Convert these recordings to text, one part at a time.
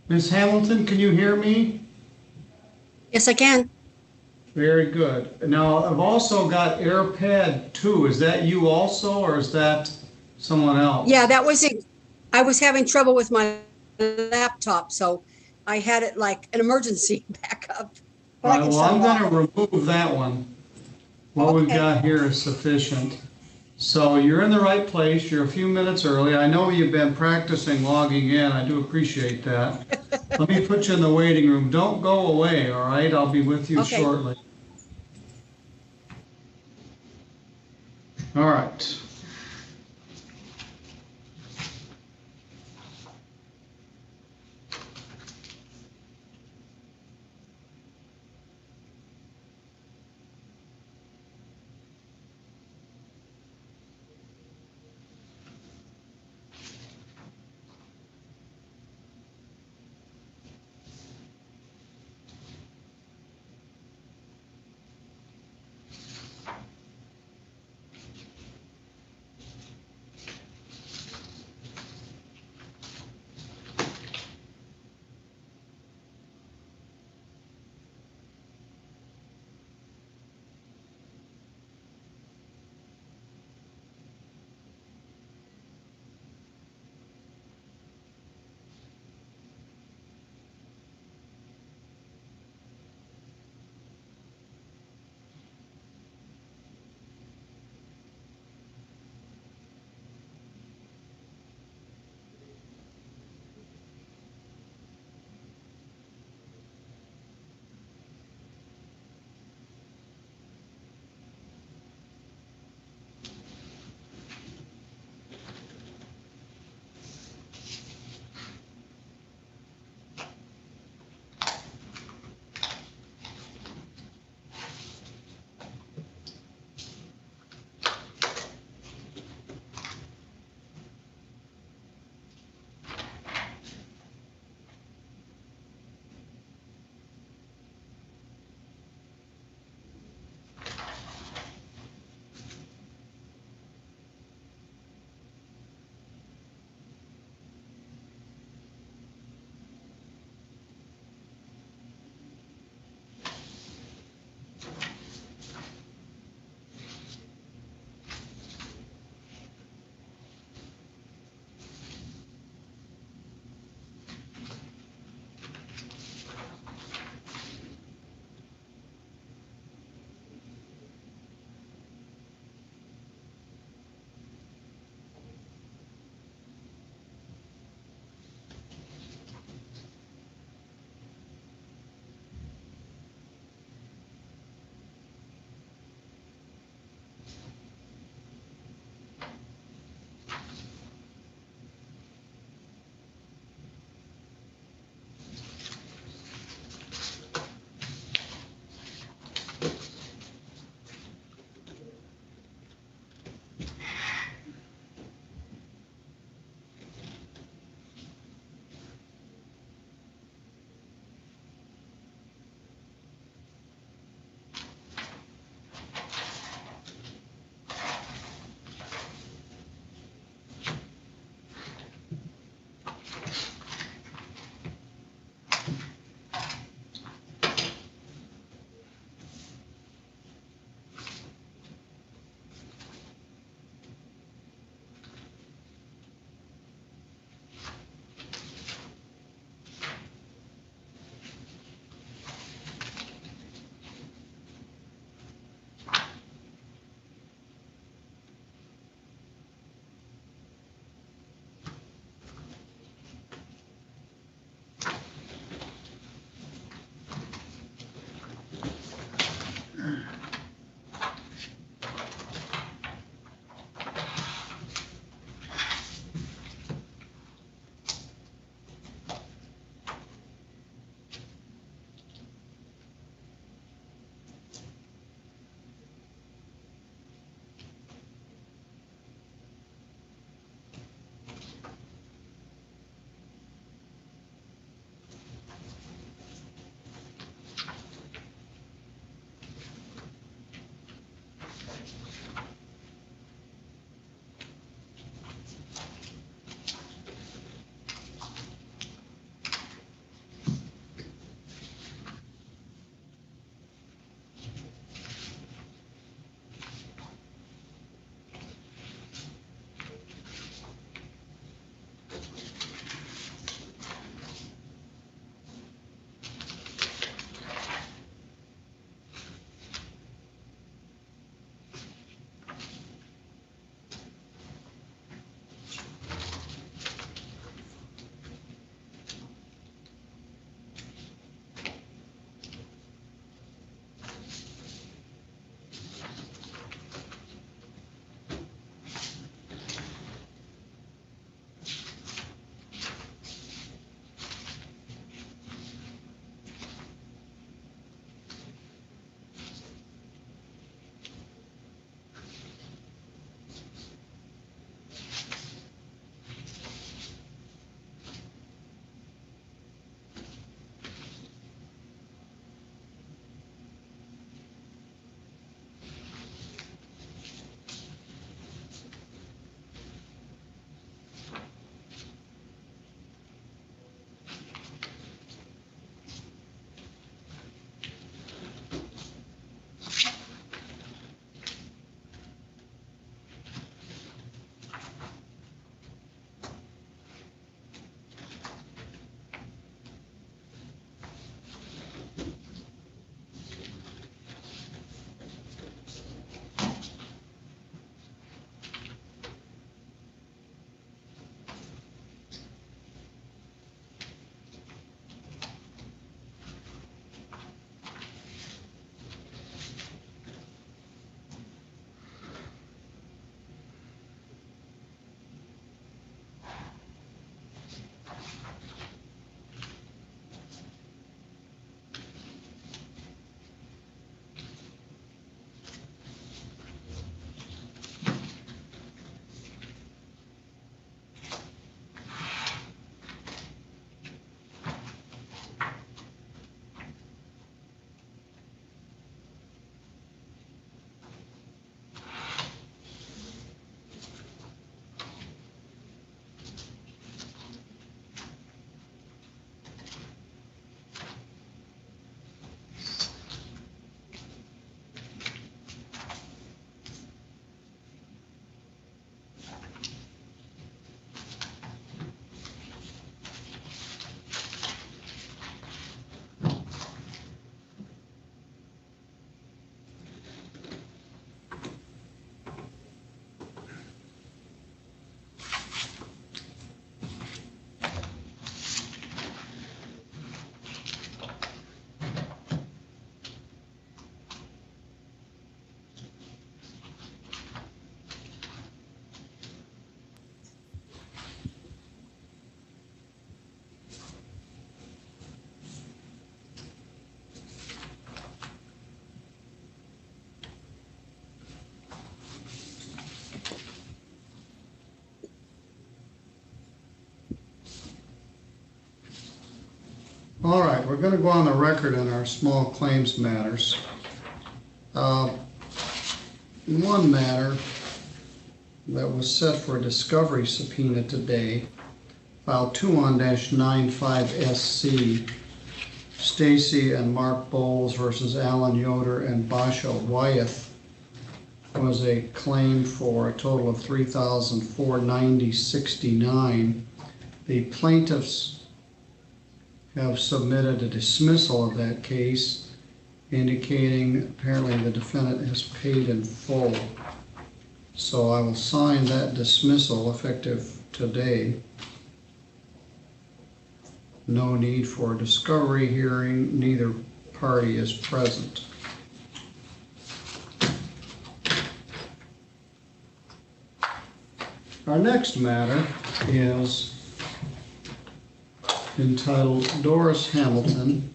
Ms. Hamilton, can you hear me? Yes, I can. Very good. Now, I've also got AirPad 2. Is that you also, or is that someone Yeah, else? that was it. I was having trouble with my laptop, so I had it like an emergency backup. But All I right, can well, shut I'm it going off. to remove that one. What we've Okay. got here is sufficient. So you're in the right place. You're a few minutes early. I know you've been practicing logging in. I do appreciate that. Let me put you in the waiting room. Don't go away, all right? I'll be with you Okay. shortly. All right. All right, we're going to go on the record in our small claims matters. One matter that was set for a discovery subpoena today, file 21-95SC, Stacy and Mark Bowles versus Alan Yoder and Basha Wyeth, was a claim for a total of $3,490.69. The plaintiffs have submitted a dismissal of that case, indicating apparently the defendant has paid in full. So I will sign that dismissal effective today. No need for a discovery hearing, neither party is present. Our next matter is entitled Doris Hamilton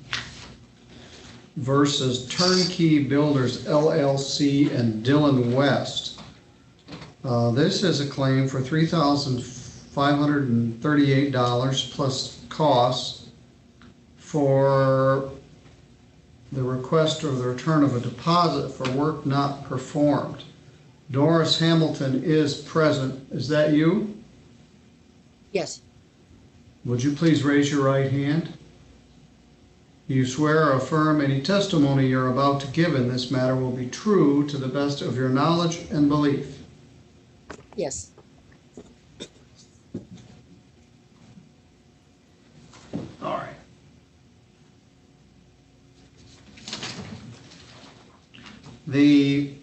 versus Turnkey Builders LLC and Dylan West. This is a claim for $3,538 plus costs for the request of the return of a deposit for work not performed. Doris Hamilton is present. Is that you? Yes. Would you please raise your right hand? You swear or affirm any testimony you're about to give in this matter will be true to the best of your knowledge and belief? Yes. All right. The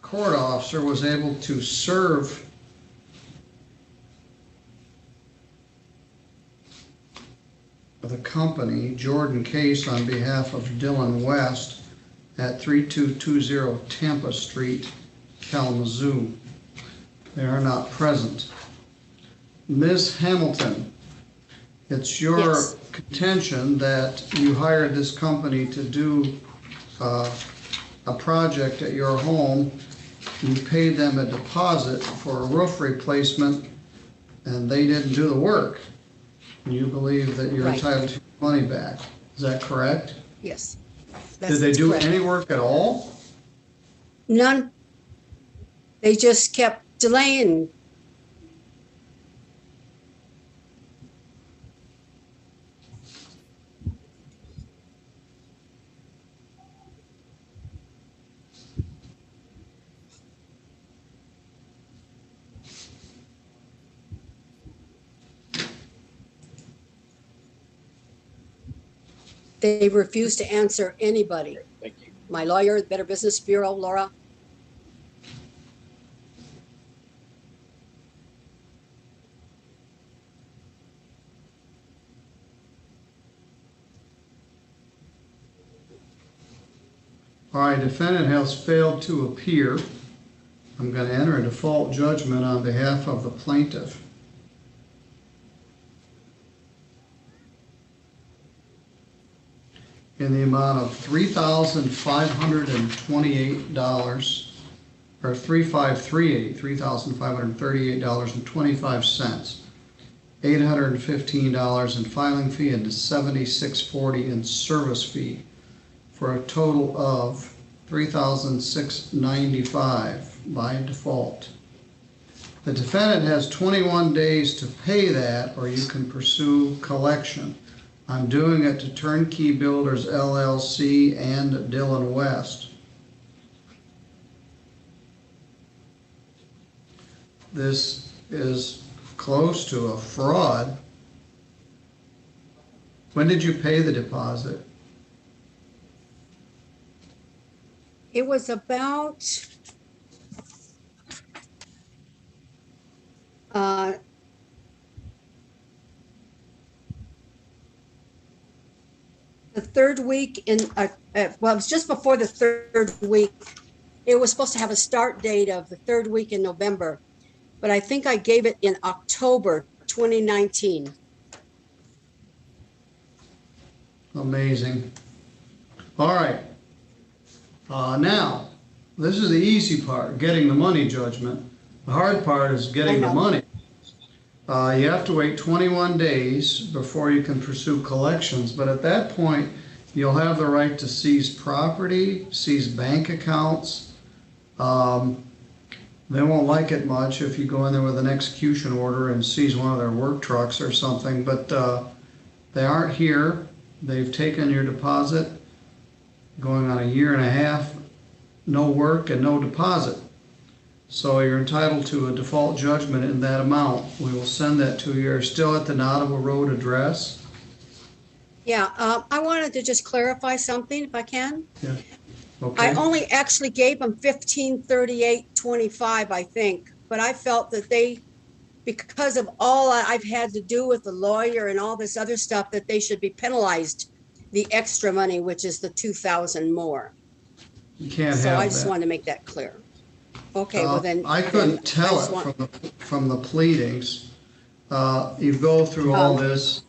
court officer was able to serve the company, Jordan Case, on behalf of Dylan West at 3220 Tampa Street, Kalamazoo. They are not present. Ms. Hamilton, it's your contention that you hired this company to do a project at your home. You paid them a deposit for a roof replacement and they didn't do the work. And you believe that you're entitled to your money back. Is that correct? Yes. Did they do any work at all? None. They just kept delaying. They refused to answer anybody. Thank you. My lawyer, the Better Business Bureau, Laura. All right, defendant has failed to appear. I'm going to enter a default judgment on behalf of the plaintiff. In the amount of $3,528, or $3,538.25, $815 in filing fee and $76.40 in service fee, for a total of $3,695 by default. The defendant has 21 days to pay that, or you can pursue collection. I'm doing it to Turnkey Builders LLC and Dylan West. This is close to a fraud. When did you pay the deposit? It was about the third week in, well, it was just before the third week. It was supposed to have a start date of the third week in November, but I think I gave it in October 2019. Amazing. All right. Now, this is the easy part, getting the money judgment. The hard part is getting the money. You have to wait 21 days before you can pursue collections, but at that point, you'll have the right to seize property, seize bank accounts. They won't like it much if you go in there with an execution order and seize one of their work trucks or something, but they aren't here. They've taken your deposit, going on a year and a half, no work and no deposit. So you're entitled to a default judgment in that amount. We will send that to you. You're still at the Nottable Road address? Yeah, I wanted to just clarify something if I can. Yeah. Okay. I only actually gave them 1538.25, I think, but I felt that they, because of all I've had to do with the lawyer and all this other stuff, that they should be penalized the extra money, which is the 2,000 more. You can't So have I just that. wanted to make that clear. Okay, well then. I couldn't tell it from the pleadings. You go through all this.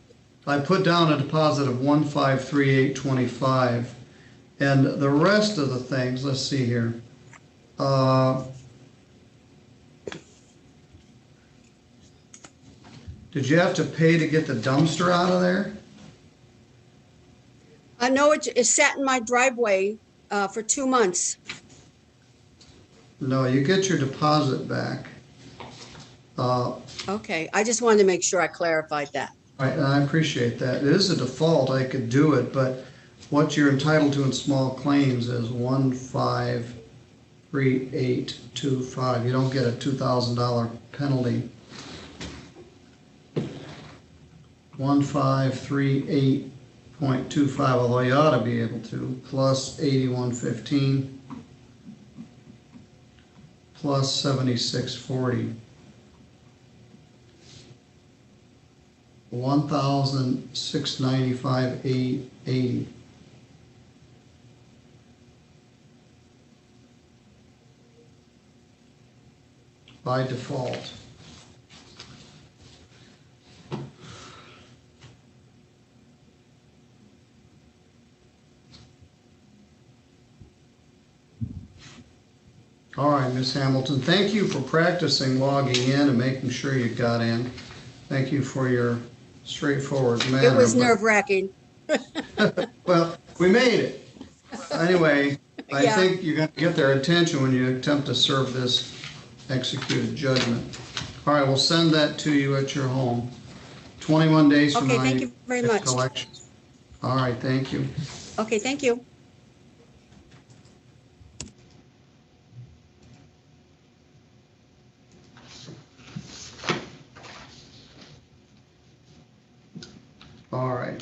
I put down a deposit of 1,538.25, and the rest of the things, let's see here. Did you have to pay to get the dumpster out of there? I know it sat in my driveway for 2 months. No, you get your deposit back. Okay, I just wanted to make sure I clarified that. I appreciate that. It is a default, I could do it, but what you're entitled to in small claims is 1,538.25. You don't get a $2,000 penalty. 1,538.25, although you ought to be able to, plus 81.15, plus 76.40. 1,695.80. By default. All right, Ms. Hamilton, thank you for practicing logging in and making sure you got in. Thank you for your straightforward manner. It was nerve-wracking. Well, we made it. Anyway, I Yeah. think you're going to get their attention when you attempt to serve this executed judgment. All right, we'll send that to you at your home. 21 days from now. Okay, thank you very much. Collection. All right, thank you. Okay, thank you. All right.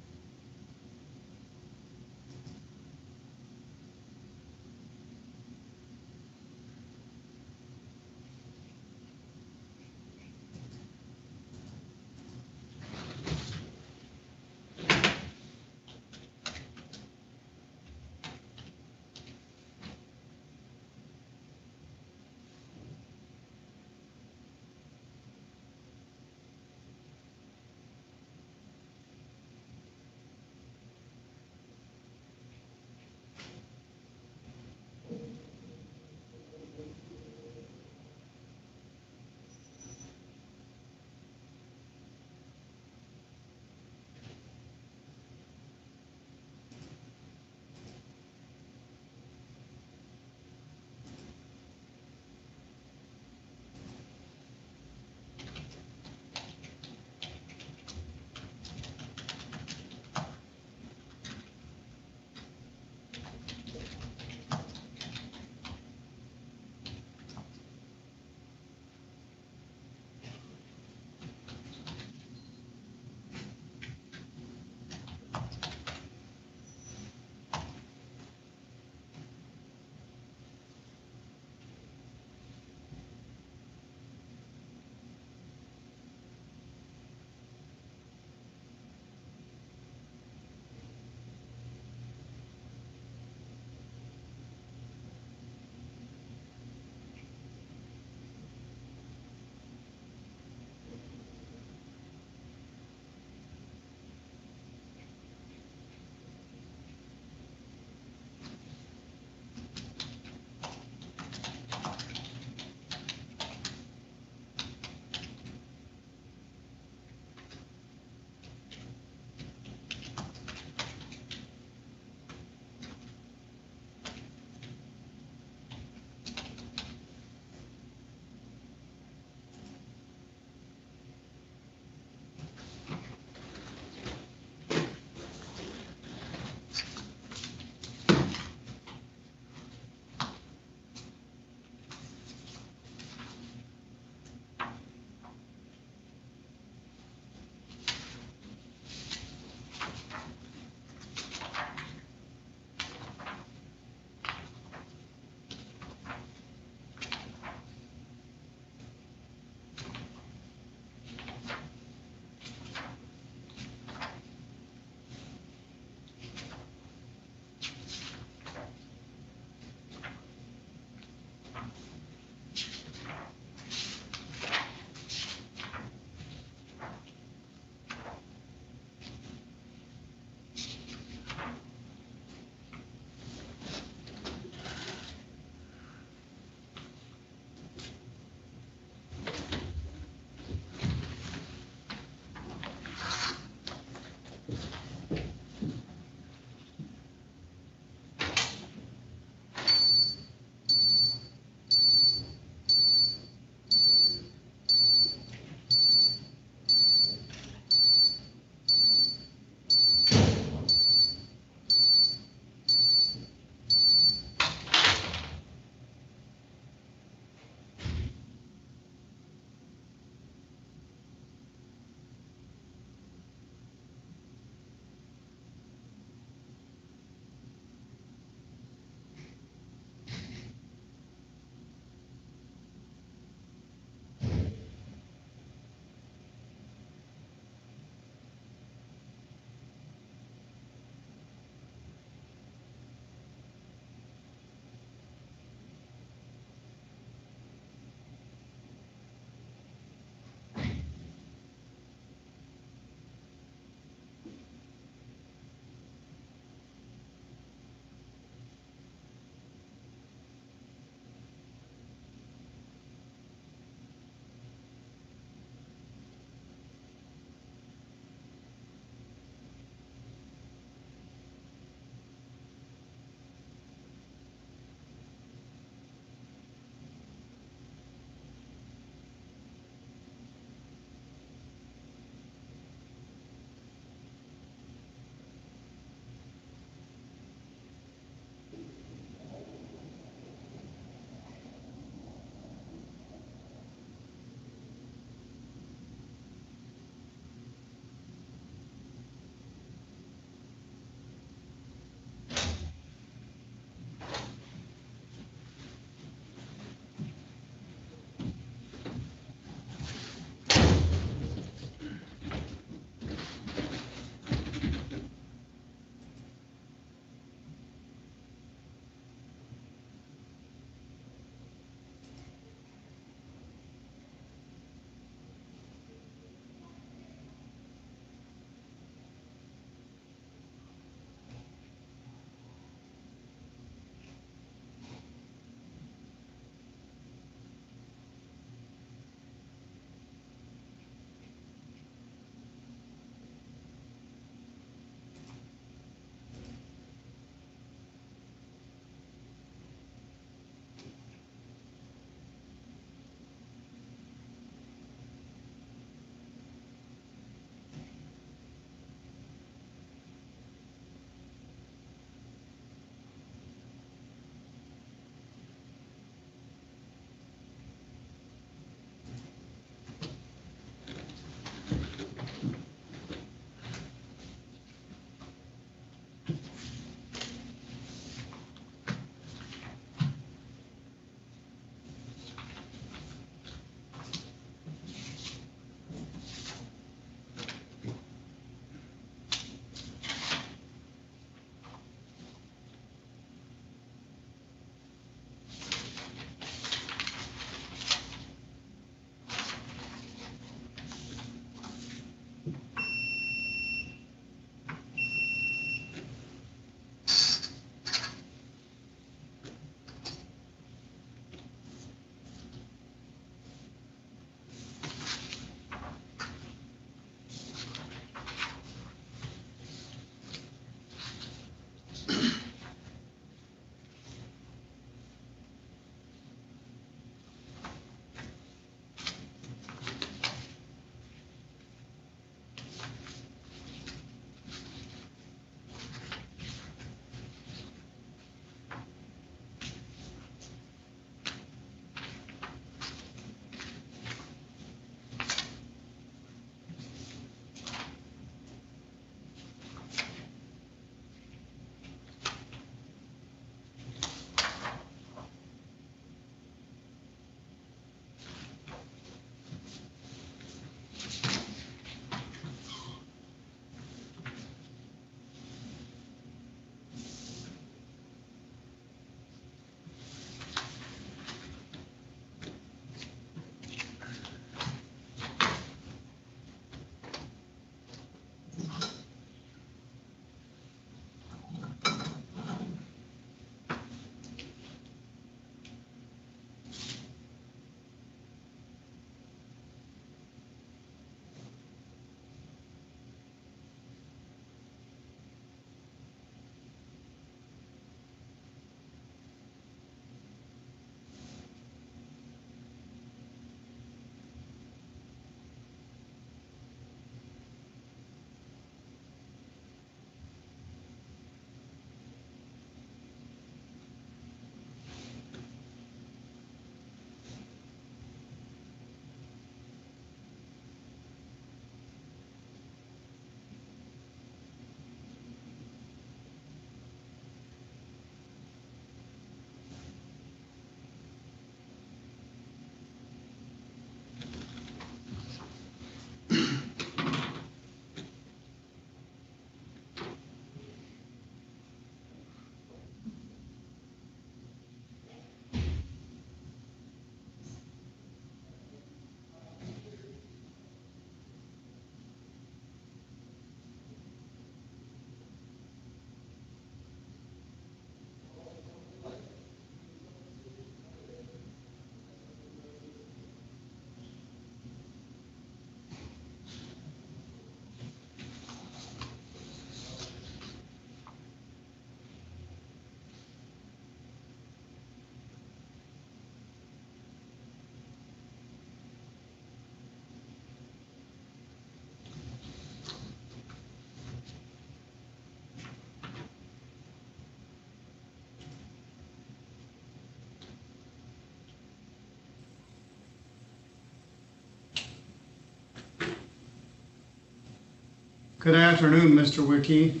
Good afternoon, Mr. Wiki.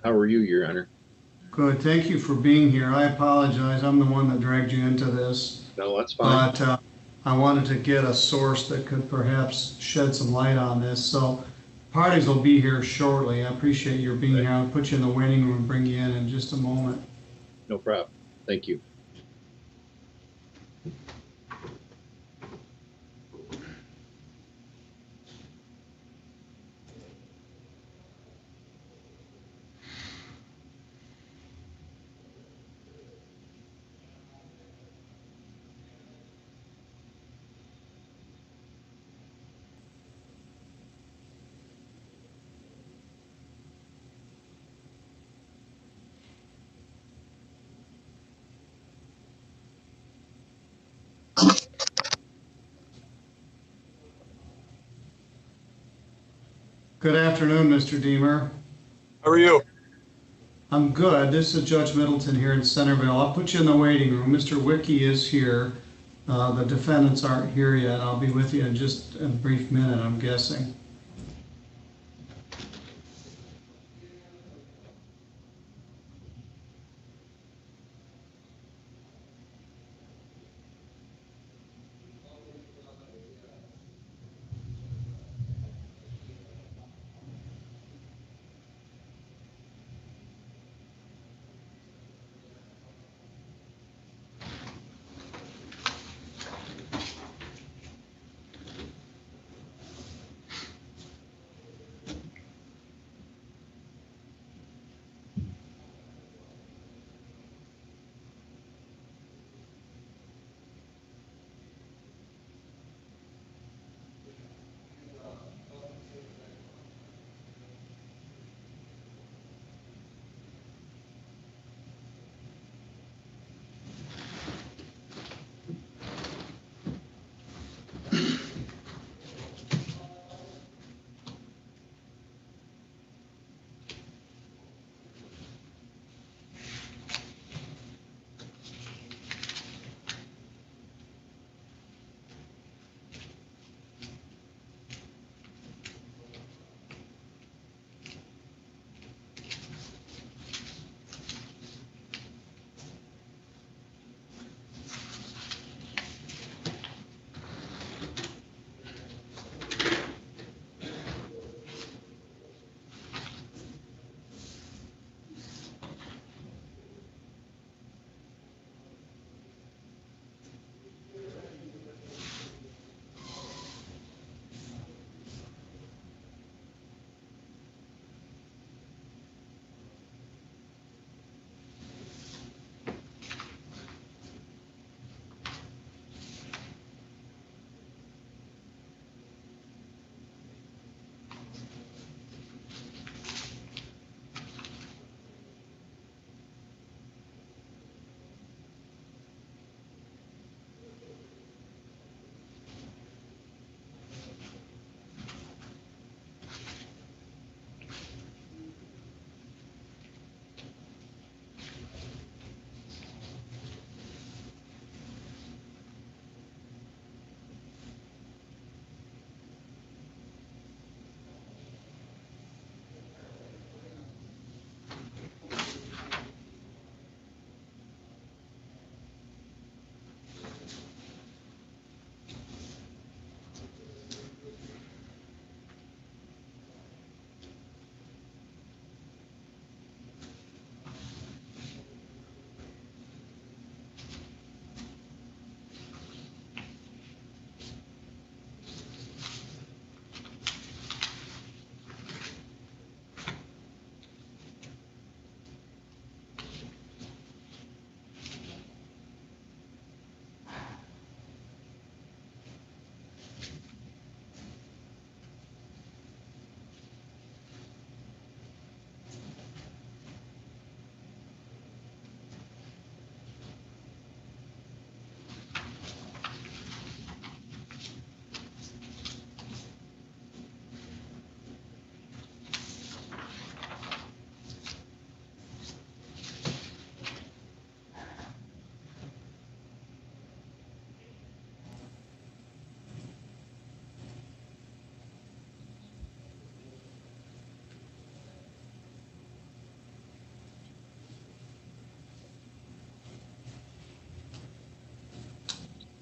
How are you, Your Honor? Good, thank you for being here. I apologize, I'm the one that dragged you into this. No, that's fine. But I wanted to get a source that could perhaps shed some light on this. So parties will be here shortly. I appreciate your being here. I'll put you in the waiting room and bring you in just a moment. No problem. Thank you. Good afternoon, Mr. Deemer. How are you? I'm good. This is Judge Middleton here in Centerville. I'll put you in the waiting room. Mr. Wiki is here. The defendants aren't here yet. I'll be with you in just a brief minute, I'm guessing.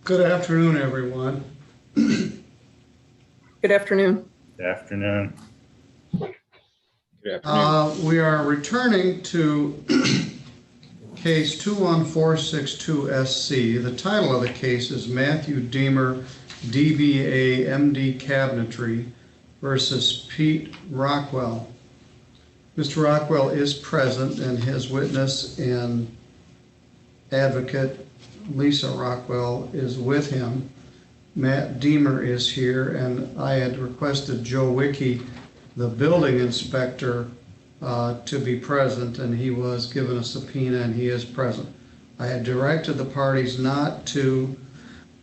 Good afternoon, everyone. Good afternoon. Good afternoon. Good afternoon. We are returning to case 21462 SC. The title of the case is Matthew Deemer, DBA MD Cabinetry versus Pete Rockwell. Mr. Rockwell is present, and his witness and advocate, Lisa Rockwell, is with him. Matt Deemer is here, and I had requested Joe Wicke, the building inspector, to be present, and he was given a subpoena, and he is present. I had directed the parties not to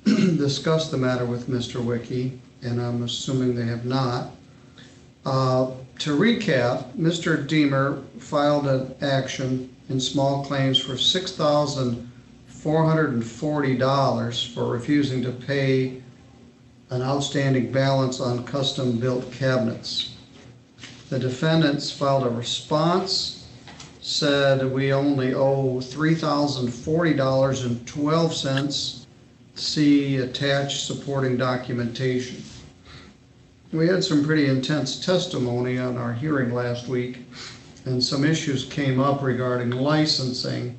discuss the matter with Mr. Wicke, and I'm assuming they have not. To recap, Mr. Deemer filed an action in small claims for $6,440 for refusing to pay an outstanding balance on custom-built cabinets. The defendants filed a response, said we only owe $3,040.12. See attached supporting documentation. We had some pretty intense testimony on our hearing last week, and some issues came up regarding licensing.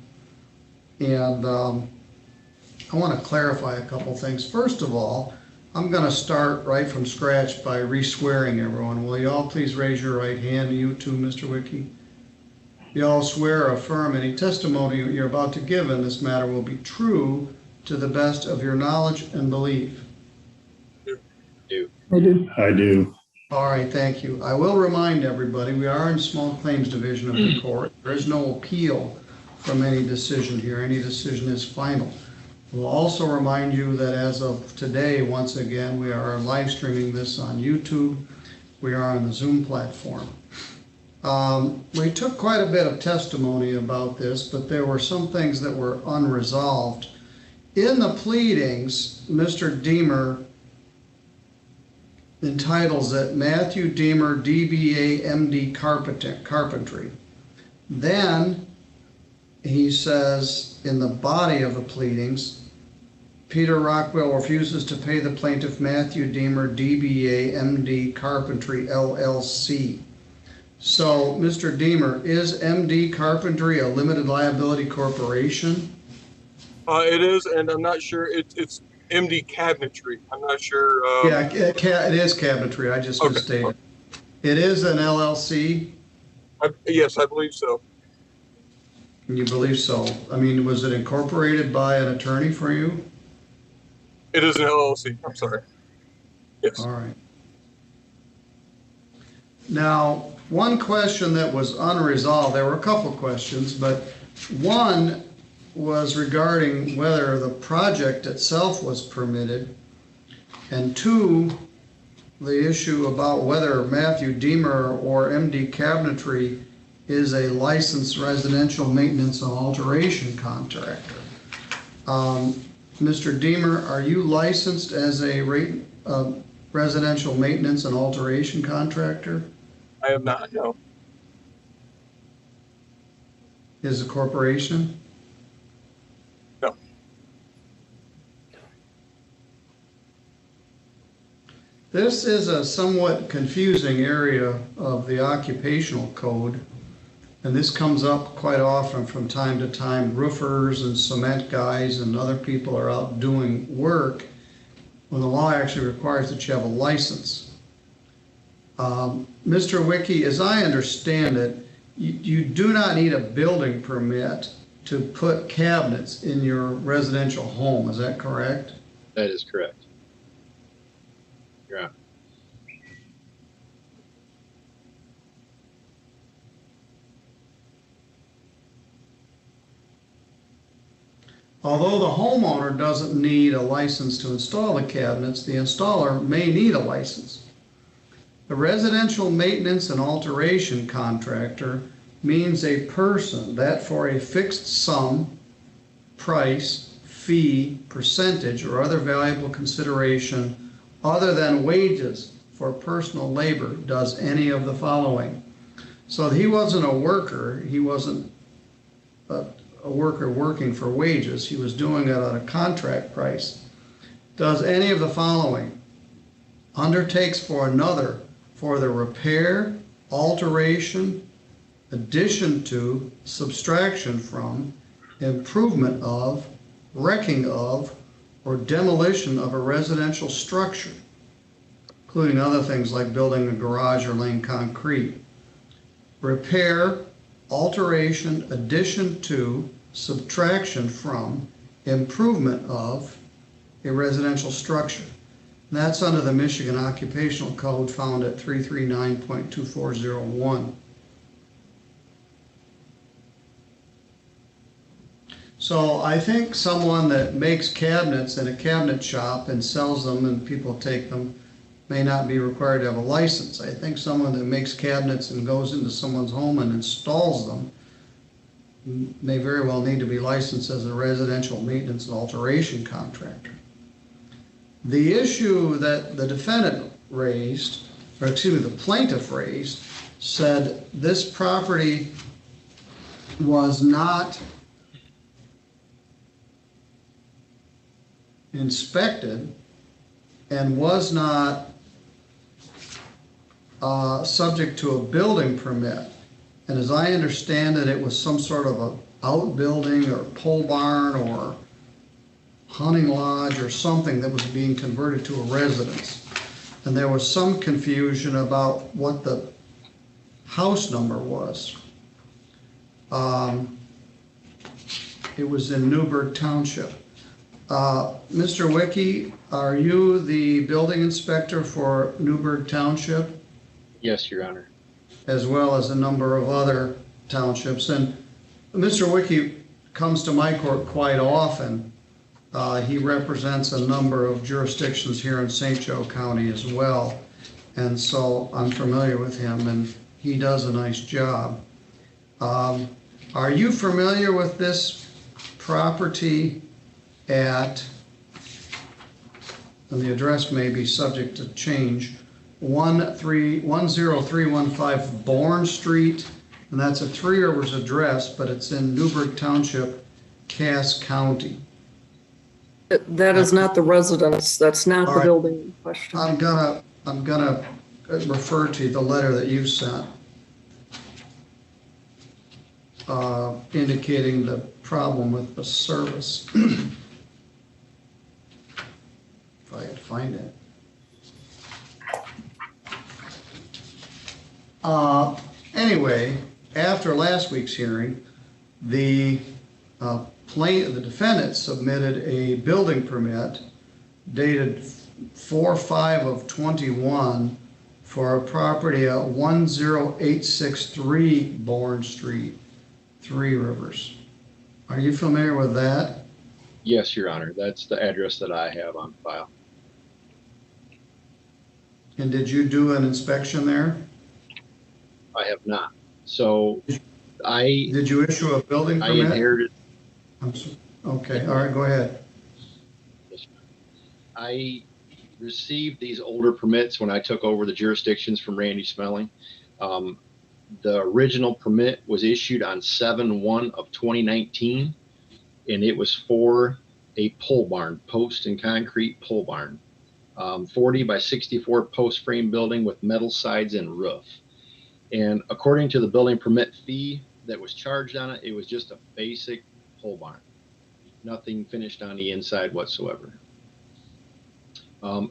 And I want to clarify a couple things. First of all, I'm going to start right from scratch by re-swearing everyone. Will you all please raise your right hand, you too, Mr. Wicke? You all swear or affirm any testimony you're about to give in this matter will be true to the best of your knowledge and belief? I do. I do. All right, thank you. I will remind everybody, we are in small claims division of the court. There is no appeal from any decision here. Any decision is final. We'll also remind you that as of today, once again, we are live streaming this on YouTube. We are on the Zoom platform. We took quite a bit of testimony about this, but there were some things that were unresolved. In the pleadings, Mr. Deemer entitles it Matthew Deemer, DBA MD Carpentry. Then he says in the body of the pleadings, Peter Rockwell refuses to pay the plaintiff Matthew Deemer, DBA MD Carpentry LLC. So, Mr. Deemer, is MD Carpentry a limited liability corporation? It is, and I'm not sure. It's MD Cabinetry. I'm not sure. Yeah, it is cabinetry. I just misstated. It is an LLC? Yes, I believe so. You believe so? I mean, was it incorporated by an attorney for you? It is an LLC. I'm sorry. Yes. All right. Now, one question that was unresolved, there were a couple questions, but one was regarding whether the project itself was permitted, and two, the issue about whether Matthew Deemer or MD Cabinetry is a licensed residential maintenance and alteration contractor. Mr. Deemer, are you licensed as a residential maintenance and alteration contractor? I am not, no. Is a corporation? No. This is a somewhat confusing area of the occupational code, and this comes up quite often from time to time. Roofers and cement guys and other people are out doing work when the law actually requires that you have a license. Mr. Wicke, as I understand it, you do not need a building permit to put cabinets in your residential home. Is that correct? That is correct. Yeah. Although the homeowner doesn't need a license to install the cabinets, the installer may need a license. The residential maintenance and alteration contractor means a person that for a fixed sum, price, fee, percentage, or other valuable consideration other than wages for personal labor does any of the following. So he wasn't a worker, he wasn't a worker working for wages, he was doing it on a contract price. does any of the following: undertakes for another for the repair, alteration, addition to, subtraction from, improvement of, wrecking of, or demolition of a residential structure, including other things like building a garage or laying concrete. Repair, alteration, addition to, subtraction from, improvement of a residential structure. And that's under the Michigan Occupational Code found at 339.2401. So I think someone that makes cabinets in a cabinet shop and sells them and people take them may not be required to have a license. I think someone that makes cabinets and goes into someone's home and installs them may very well need to be licensed as a residential maintenance and alteration contractor. The issue that the defendant raised, or excuse me, the plaintiff raised, said this property was not inspected and was not subject to a building permit. And as I understand it, it was some sort of a outbuilding or pole barn or hunting lodge or something that was being converted to a residence. And there was some confusion about what the house number was. It was in Newburgh Township. Mr. Wicke, are you the building inspector for Newburgh Township? Yes, Your Honor. As well as a number of other townships. And Mr. Wicke comes to my court quite often. He represents a number of jurisdictions here in St. Joe County as well. And so I'm familiar with him and he does a nice job. Are you familiar with this property at, and the address may be subject to change, 10315 Bourne Street, and that's a Three Rivers address, but it's in Newburgh Township, Cass County. That is not the residence. That's not the building in question. I'm gonna refer to the letter that you sent, indicating the problem with the service. If I could find it. Anyway, after last week's hearing, the defendant submitted a building permit dated 4/5/21 for a property at 10863 Bourne Street, Three Rivers. Are you familiar with that? Yes, Your Honor. That's the address that I have on file. And did you do an inspection there? I have not. So Did you issue a building I permit? inherited. Okay, all right, go ahead. I received these older permits when I took over the jurisdictions from Randy Smelling. The original permit was issued on 7/1/2019, and it was for a pole barn, post and concrete pole barn, 40 by 64 post frame building with metal sides and roof. And according to the building permit fee that was charged on it, it was just a basic pole barn, nothing finished on the inside whatsoever.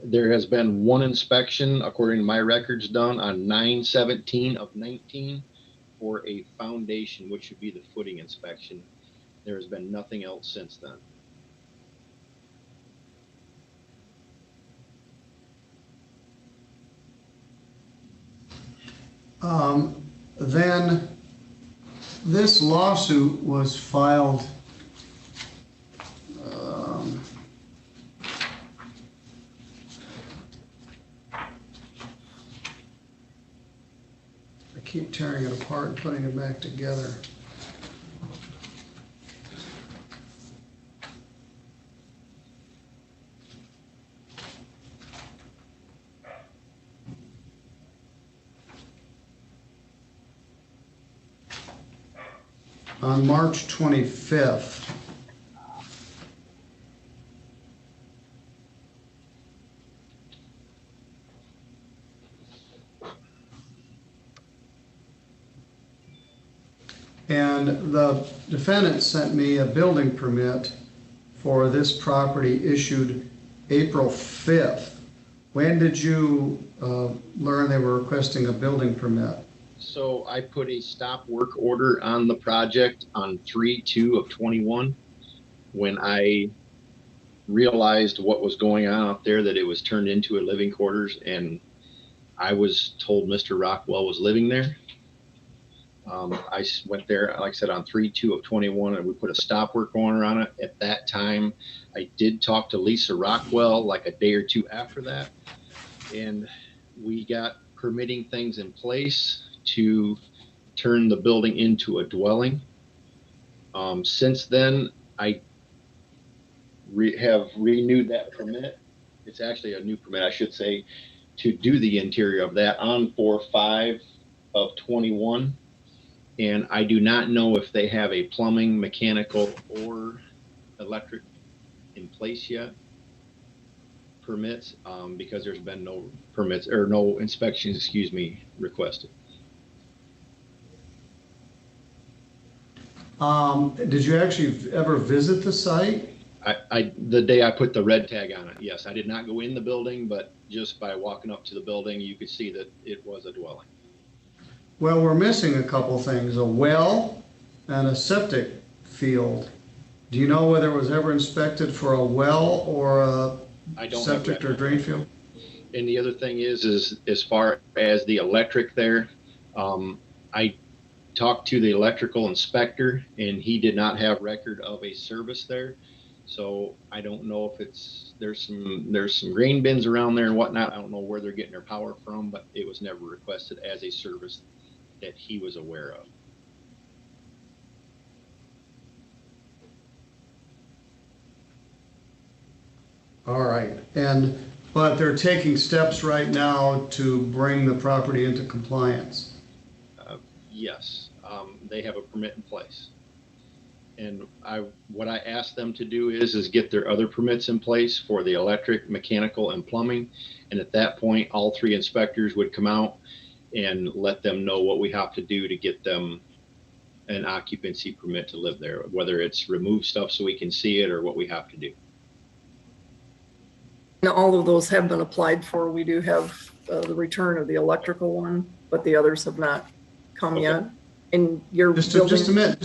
There has been one inspection, according to my records, done on 9/17/19 for a foundation, which should be the footing inspection. There has been nothing else since then. Then this lawsuit was filed I keep tearing it apart and putting it back together. On March 25th. And the defendant sent me a building permit for this property issued April 5th. When did you learn they were requesting a building permit? So I put a stop work order on the project on 3/2/21 when I realized what was going on out there, that it was turned into a living quarters, and I was told Mr. Rockwell was living there. I went there, like I said, on 3/2/21, and we put a stop work order on it. At that time, I did talk to Lisa Rockwell like a day or two after that, and we got permitting things in place to turn the building into a dwelling. Since then, I have renewed that permit. It's actually a new permit, I should say, to do the interior of that on 4/5/21. And I do not know if they have a plumbing, mechanical, or electric in place yet, permits, because there's been no permits or no inspections, excuse me, requested. Did you actually ever visit the site? The day I put the red tag on it, yes. I did not go in the building, but just by walking up to the building, you could see that it was a dwelling. Well, we're missing a couple things, a well and a septic field. Do you know whether it was ever inspected for a well or a septic or drain field? And the other thing is as far as the electric there, I talked to the electrical inspector, and he did not have record of a service there. So I don't know if there's some grain bins around there and whatnot. I don't know where they're getting their power from, but it was never requested as a service that he was aware of. All right, but they're taking steps right now to bring the property into compliance. Yes, they have a permit in place. And what I asked them to do is get their other permits in place for the electric, mechanical, and plumbing. And at that point, all three inspectors would come out and let them know what we have to do to get them an occupancy permit to live there, whether it's remove stuff so we can see it or what we have to do. Now, all of those have been applied for. We do have the return of the electrical one, but the others have not come yet. And your Just building. a minute.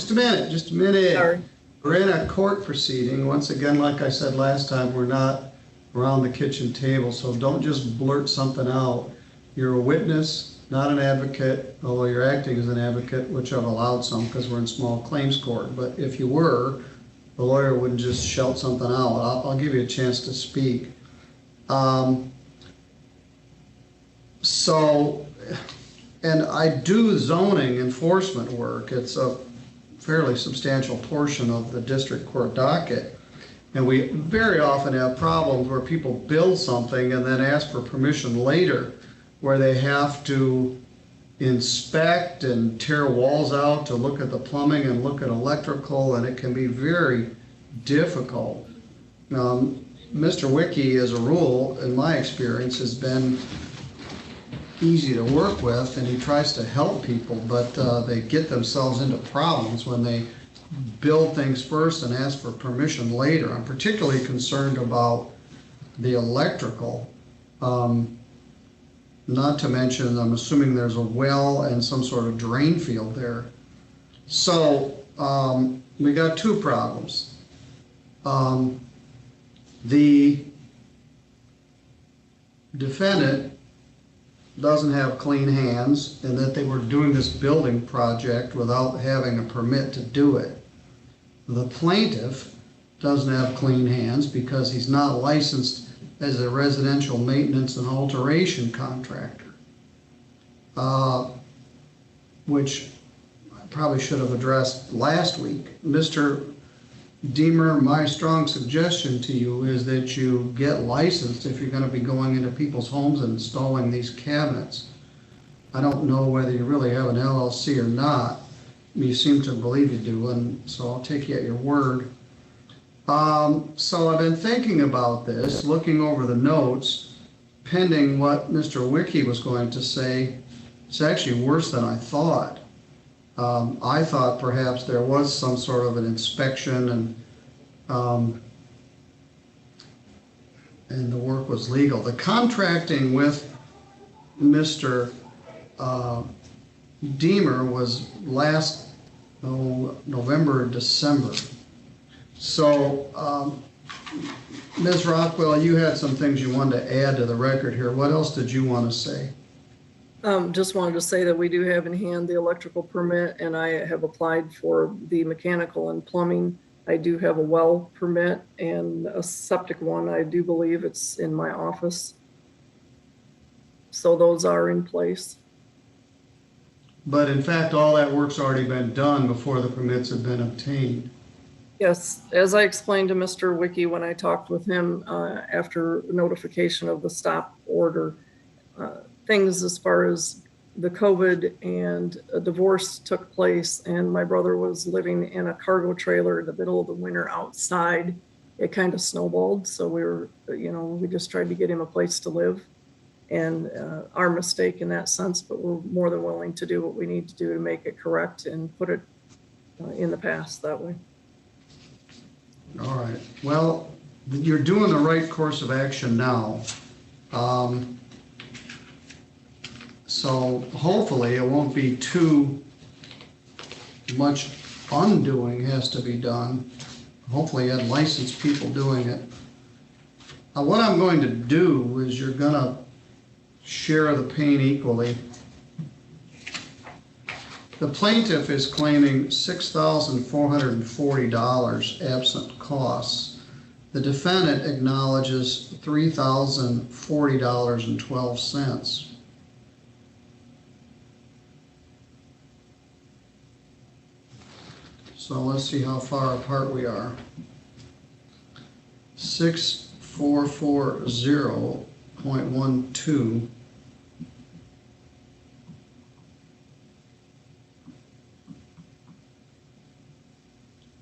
Sorry. We're in a court proceeding. Once again, like I said last time, we're not around the kitchen table, so don't just blurt something out. You're a witness, not an advocate, although you're acting as an advocate, which I've allowed some because we're in small claims court. But if you were, the lawyer wouldn't just shout something out. I'll give you a chance to speak. And I do zoning enforcement work. It's a fairly substantial portion of the district court docket. And we very often have problems where people build something and then ask for permission later, where they have to inspect and tear walls out to look at the plumbing and look at electrical, and it can be very difficult. Mr. Wiki, as a rule, in my experience, has been easy to work with, and he tries to help people, but they get themselves into problems when they build things first and ask for permission later. I'm particularly concerned about the electrical. Not to mention, I'm assuming there's a well and some sort of drain field there. So we got two problems. The defendant doesn't have clean hands, and that they were doing this building project without having a permit to do it. The plaintiff doesn't have clean hands because he's not licensed as a residential maintenance and alteration contractor, which I probably should have addressed last week. Mr. Deemer, my strong suggestion to you is that you get licensed if you're going to be going into people's homes and installing these cabinets. I don't know whether you really have an LLC or not. You seem to believe you do, and so I'll take you at your word. So I've been thinking about this, looking over the notes, pending what Mr. Wiki was going to say. It's actually worse than I thought. I thought perhaps there was some sort of an inspection and the work was legal. The contracting with Mr. Deemer was last November, December. So, Ms. Rockwell, you had some things you wanted to add to the record here. What else did you want to say? Just wanted to say that we do have in hand the electrical permit, and I have applied for the mechanical and plumbing. I do have a well permit and a septic one. I do believe it's in my office. So those are in place. But in fact, all that work's already been done before the permits have been obtained. Yes, as I explained to Mr. Wiki when I talked with him after notification of the stop order, things as far as the COVID and a divorce took place, and my brother was living in a cargo trailer in the middle of the winter outside. It kind of snowballed, so we just tried to get him a place to live, and our mistake in that sense, but we're more than willing to do what we need to do to make it correct and put it in the past that way. All right. Well, you're doing the right course of action now. So hopefully it won't be too much undoing has to be done. Hopefully you had licensed people doing it. Now what I'm going to do is you're going to share the pain equally. The plaintiff is claiming $6,440 absent costs. The defendant acknowledges $3,040.12. So let's see how far apart we are. 6440.12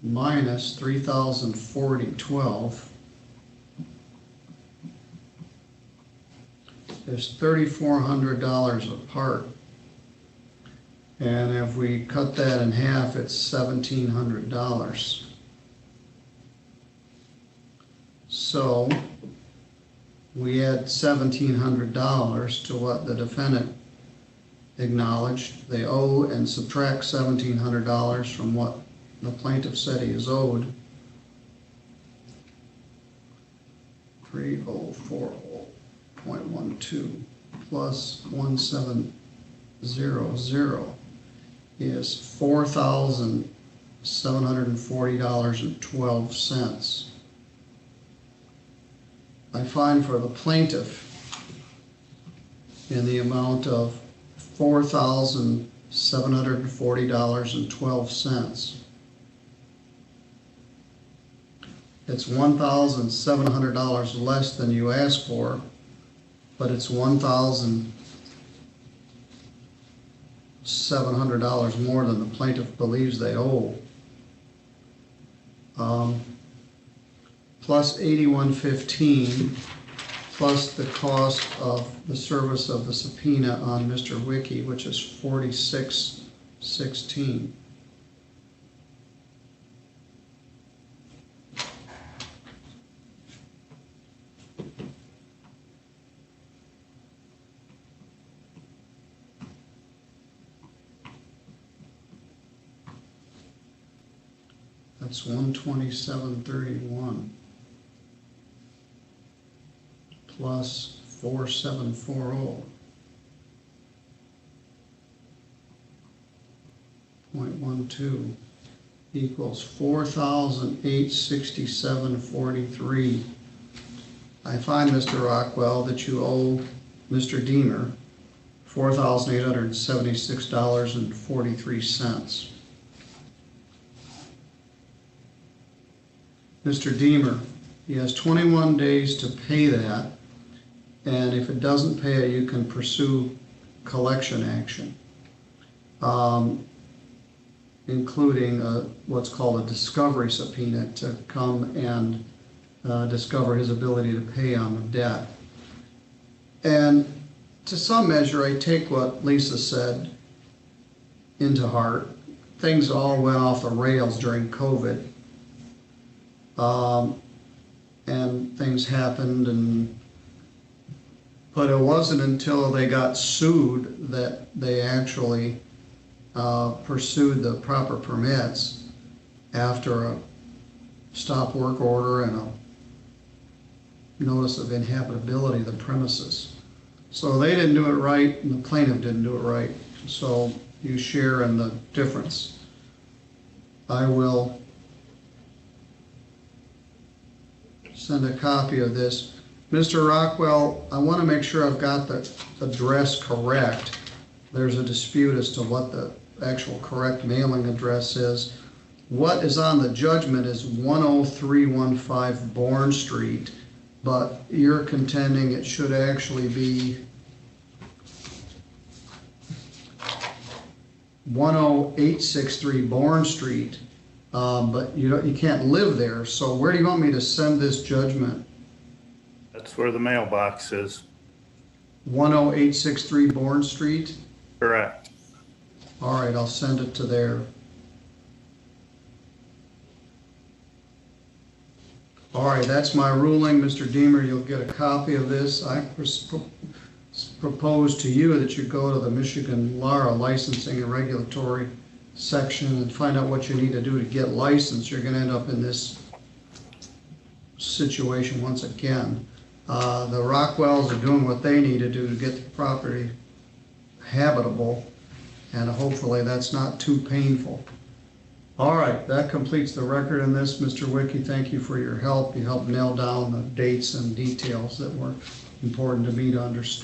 minus 3,040.12 is $3,400 apart. And if we cut that in half, it's $1,700. So we add $1,700 to what the defendant acknowledged they owe and subtract $1,700 from what the plaintiff said he is owed. 3040.12 plus 1700 is $4,740.12. I find for the plaintiff in the amount of $4,740.12. It's $1,700 less than you asked for, but it's $1,700 more than the plaintiff believes they owe. Plus $81.15, plus the cost of the service of the subpoena on Mr. Wiki, which is $46.16. That's $127.31 plus 4740.12 equals $4,867.43. I find, Mr. Rockwell, that you owe Mr. Deemer $4,876.43. Mr. Deemer, he has 21 days to pay that, and if it doesn't pay it, you can pursue collection action, including what's called a discovery subpoena to come and discover his ability to pay on the debt. And to some measure, I take what Lisa said into heart. things all went off the rails during COVID. And things happened, but it wasn't until they got sued that they actually pursued the proper permits after a stop work order and a notice of inhabitability of the premises. So they didn't do it right, and the plaintiff didn't do it right. So you share in the difference. I will send a copy of this. Mr. Rockwell, I want to make sure I've got the address correct. There's a dispute as to what the actual correct mailing address is. What is on the judgment is 10315 Bourne Street, but you're contending it should actually be 10863 Bourne Street, but you can't live there. So where do you want me to send this judgment? That's where the mailbox is. 10863 Bourne Street? Correct. All right, I'll send it to there. All right, that's my ruling. Mr. Deemer, you'll get a copy of this. I propose to you that you go to the Michigan LARA licensing and regulatory section and find out what you need to do to get licensed. You're going to end up in this situation once again. The Rockwells are doing what they need to do to get the property habitable, and hopefully that's not too painful. All right, that completes the record in this. Mr. Wiki, thank you for your help. You helped nail down the dates and details that were important to me to understand.